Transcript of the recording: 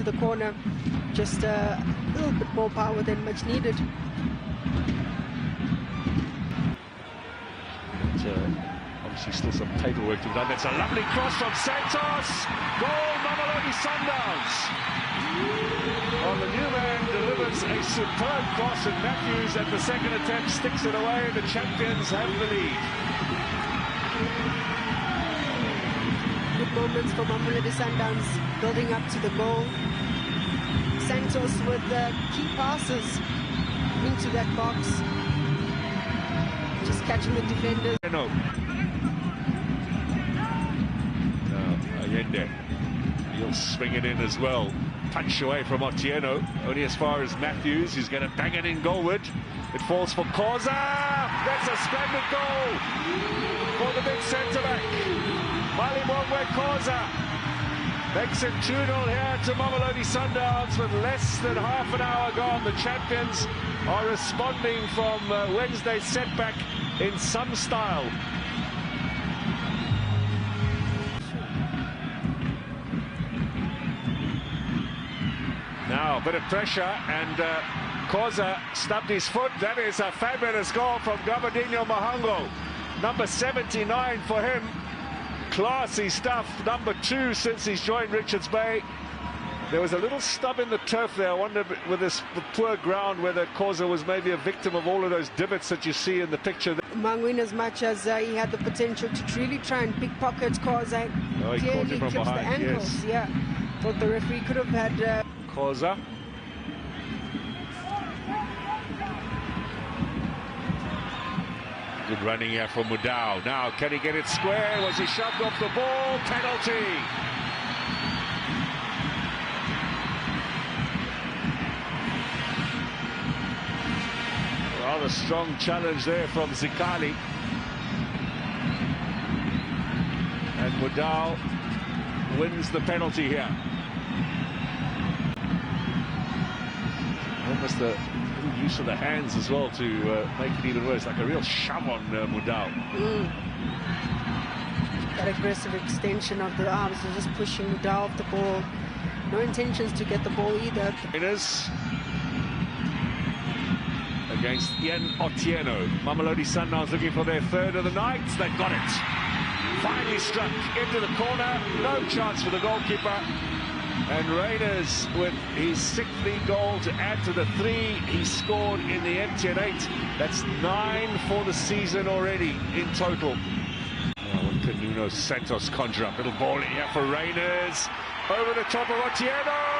to the corner, just a little bit more power than much needed. Obviously still some paperwork to be done. That's a lovely cross from Santos. Goal, Mamelodi Sundowns. Well, the new man delivers a superb cross, and Matthews at the second attempt sticks it away. The champions have the lead. Good moments for Mamelodi Sundowns building up to the goal. Santos with the key passes into that box. Just catching the defenders. No. Allende. He'll swing it in as well. Punch away from Otieno. Only as far as Matthews. He's going to bang it in goalward. It falls for Koza. That's a splendid goal for the big centre-back. Malibongwe Koza makes it 2-0 here to Mamelodi Sundowns with less than half an hour gone. The champions are responding from Wednesday's setback in some style. Now a bit of pressure, and Koza stubbed his foot. That is a fabulous goal from Gabadinho Mahango. Number 79 for him. Classy stuff. Number 2 since he's joined Richards Bay. There was a little stub in the turf there. I wonder with the poor ground whether Koza was maybe a victim of all of those divots that you see in the picture. Mangwin, as much as he had the potential to really try and pickpocket Koza, Oh, he caught him from clips behind, the ankles. yes. Yeah, thought the referee could have had... Koza. Good running here for Mudau. Now, can he get it square? Was he shoved off the ball? Penalty. Rather strong challenge there from Zikali. And Mudau wins the penalty here. Almost a little use of the hands as well to make it even worse, like a real shove on Mudau. That aggressive extension of the arms and just pushing Mudau off the ball. No intentions to get the ball either. Winners against Ian Otieno. Mamelodi Sundowns looking for their third of the night. They've got it. Finally struck into the corner. No chance for the goalkeeper. And Reyners with his 6th league goal to add to the 3 he scored in the MTN 8. That's 9 for the season already in total. Now, what can Nuno Santos conjure up? Little ball here for Reyners. Over the top of Otieno.